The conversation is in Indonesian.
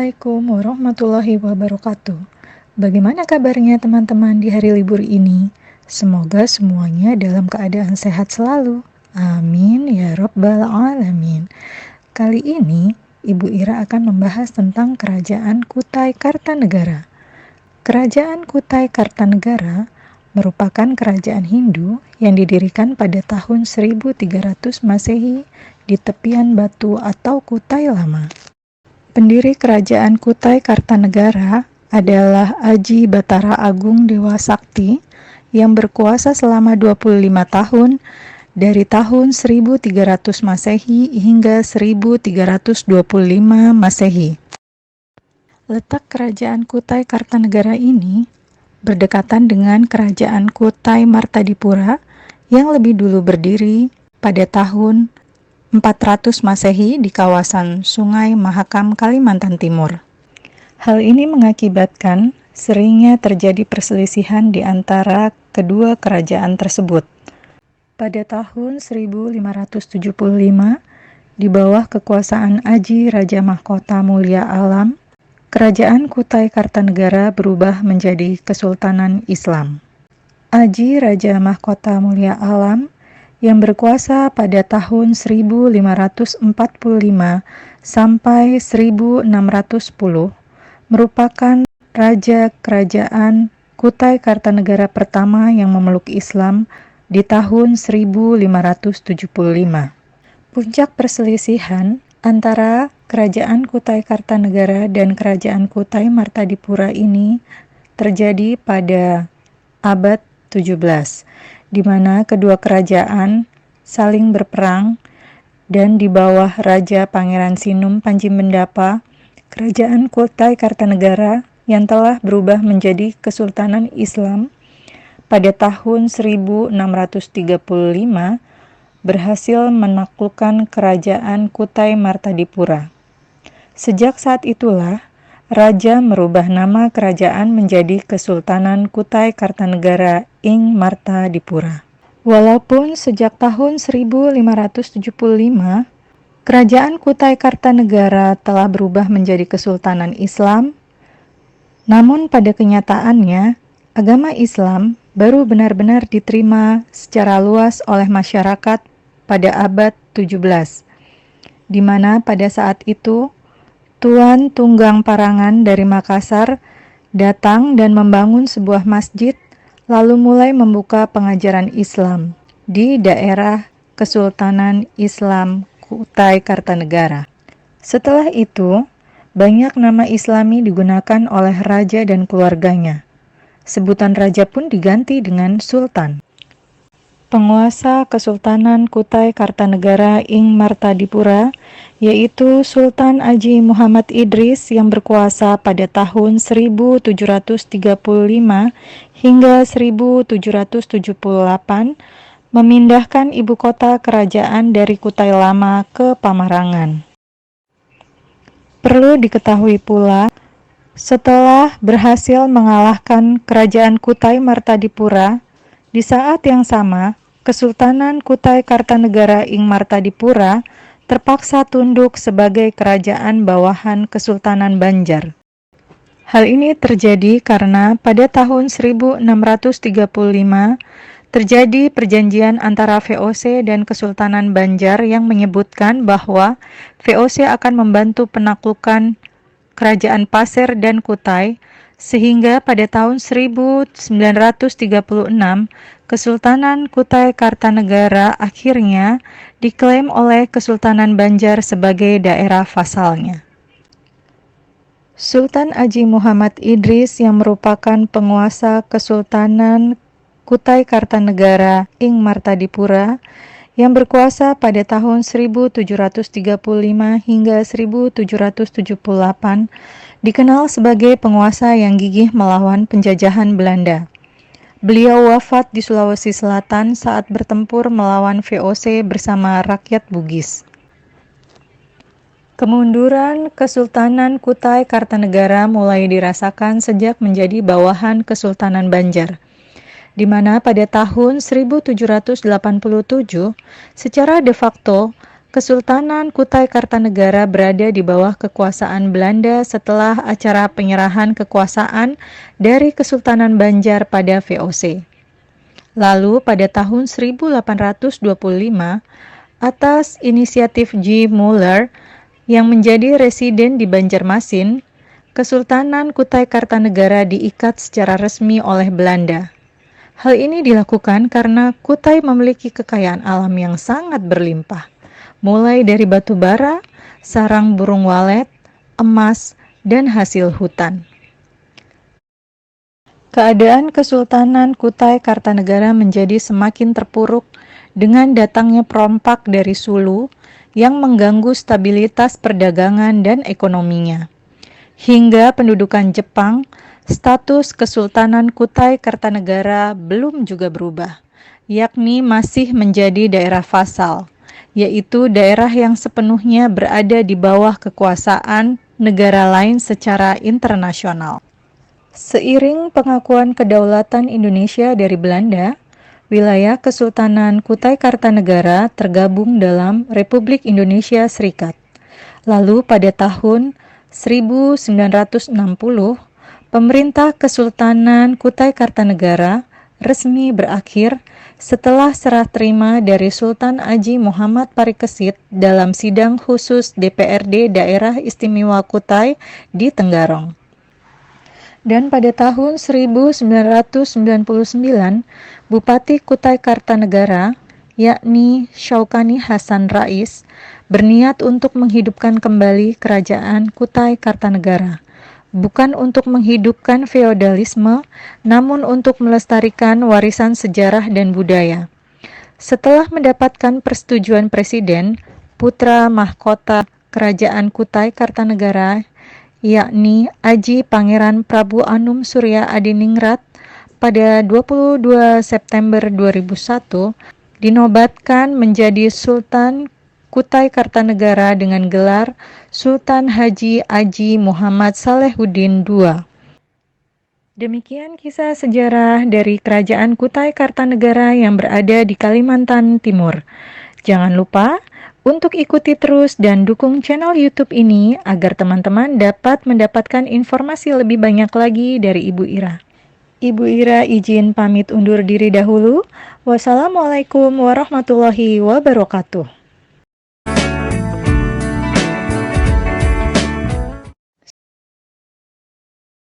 Assalamualaikum warahmatullahi wabarakatuh. Bagaimana kabarnya teman-teman di hari libur ini? Semoga semuanya dalam keadaan sehat selalu. Amin ya rabbal alamin. Kali ini Ibu Ira akan membahas tentang Kerajaan Kutai Kartanegara. Kerajaan Kutai Kartanegara merupakan kerajaan Hindu yang didirikan pada tahun 1300 Masehi di tepian Batu atau Kutai Lama. Pendiri Kerajaan Kutai Kartanegara adalah Aji Batara Agung Dewa Sakti yang berkuasa selama 25 tahun dari tahun 1300 Masehi hingga 1325 Masehi. Letak Kerajaan Kutai Kartanegara ini berdekatan dengan Kerajaan Kutai Martadipura yang lebih dulu berdiri pada tahun 400 Masehi di kawasan Sungai Mahakam, Kalimantan Timur. Hal ini mengakibatkan seringnya terjadi perselisihan di antara kedua kerajaan tersebut. Pada tahun 1575, di bawah kekuasaan Aji Raja Mahkota Mulia Alam, Kerajaan Kutai Kartanegara berubah menjadi Kesultanan Islam. Aji Raja Mahkota Mulia Alam yang berkuasa pada tahun 1545 sampai 1610 merupakan Raja Kerajaan Kutai Kartanegara pertama yang memeluk Islam di tahun 1575. Puncak perselisihan antara Kerajaan Kutai Kartanegara dan Kerajaan Kutai Martadipura ini terjadi pada abad 17. Di mana kedua kerajaan saling berperang dan di bawah Raja Pangeran Sinum Panjimbendapa, Kerajaan Kutai Kartanegara yang telah berubah menjadi Kesultanan Islam pada tahun 1635 berhasil menaklukkan Kerajaan Kutai Martadipura. Sejak saat itulah Raja merubah nama kerajaan menjadi Kesultanan Kutai Kartanegara ing Martadipura. Walaupun sejak tahun 1575, Kerajaan Kutai Kartanegara telah berubah menjadi Kesultanan Islam, namun pada kenyataannya, agama Islam baru benar-benar diterima secara luas oleh masyarakat pada abad 17, di mana pada saat itu, Tuan Tunggang Parangan dari Makassar datang dan membangun sebuah masjid, lalu mulai membuka pengajaran Islam di daerah Kesultanan Islam Kutai Kartanegara. Setelah itu, banyak nama Islami digunakan oleh raja dan keluarganya. Sebutan raja pun diganti dengan sultan. Penguasa Kesultanan Kutai Kartanegara ing Martadipura yaitu Sultan Aji Muhammad Idris yang berkuasa pada tahun 1735 hingga 1778 memindahkan ibu kota kerajaan dari Kutai Lama ke Pamarangan. Perlu diketahui pula, setelah berhasil mengalahkan Kerajaan Kutai Martadipura, di saat yang sama, Kesultanan Kutai Kartanegara ing Martadipura terpaksa tunduk sebagai kerajaan bawahan Kesultanan Banjar. Hal ini terjadi karena pada tahun 1635 terjadi perjanjian antara VOC dan Kesultanan Banjar yang menyebutkan bahwa VOC akan membantu penaklukan Kerajaan Pasir dan Kutai, sehingga pada tahun 1936 Kesultanan Kutai Kartanegara akhirnya diklaim oleh Kesultanan Banjar sebagai daerah vasalnya. Sultan Aji Muhammad Idris yang merupakan penguasa Kesultanan Kutai Kartanegara ing Martadipura yang berkuasa pada tahun 1735 hingga 1778 dikenal sebagai penguasa yang gigih melawan penjajahan Belanda. Beliau wafat di Sulawesi Selatan saat bertempur melawan VOC bersama rakyat Bugis. Kemunduran Kesultanan Kutai Kartanegara mulai dirasakan sejak menjadi bawahan Kesultanan Banjar, di mana pada tahun 1787 secara de facto Kesultanan Kutai Kartanegara berada di bawah kekuasaan Belanda setelah acara penyerahan kekuasaan dari Kesultanan Banjar pada VOC. Lalu pada tahun 1825, atas inisiatif G. Muller yang menjadi residen di Banjarmasin, Kesultanan Kutai Kartanegara diikat secara resmi oleh Belanda. Hal ini dilakukan karena Kutai memiliki kekayaan alam yang sangat berlimpah, mulai dari batu bara, sarang burung walet, emas, dan hasil hutan. Keadaan Kesultanan Kutai Kartanegara menjadi semakin terpuruk dengan datangnya perompak dari Sulu yang mengganggu stabilitas perdagangan dan ekonominya. Hingga pendudukan Jepang, status Kesultanan Kutai Kartanegara belum juga berubah, yakni masih menjadi daerah vasal, yaitu daerah yang sepenuhnya berada di bawah kekuasaan negara lain secara internasional. Seiring pengakuan kedaulatan Indonesia dari Belanda, wilayah Kesultanan Kutai Kartanegara tergabung dalam Republik Indonesia Serikat. Lalu pada tahun 1960, pemerintah Kesultanan Kutai Kartanegara resmi berakhir setelah serah terima dari Sultan Haji Muhammad Parikesit dalam sidang khusus DPRD Daerah Istimewa Kutai di Tenggarong. Dan pada tahun 1999, Bupati Kutai Kartanegara, yakni Syaukani Hasan Rais, berniat untuk menghidupkan kembali kerajaan Kutai Kartanegara, bukan untuk menghidupkan feodalisme, namun untuk melestarikan warisan sejarah dan budaya. Setelah mendapatkan persetujuan Presiden, putra mahkota Kerajaan Kutai Kartanegara, yakni Aji Pangeran Prabu Anum Surya Adiningrat, pada 22 September 2001, dinobatkan menjadi Sultan Kutai Kartanegara dengan gelar Sultan Haji Aji Muhammad Salehuddin II. Demikian kisah sejarah dari Kerajaan Kutai Kartanegara yang berada di Kalimantan Timur. Jangan lupa untuk ikuti terus dan dukung channel YouTube ini agar teman-teman dapat mendapatkan informasi lebih banyak lagi dari Ibu Ira. Ibu Ira izin pamit undur diri dahulu. Wassalamualaikum warahmatullahi wabarakatuh.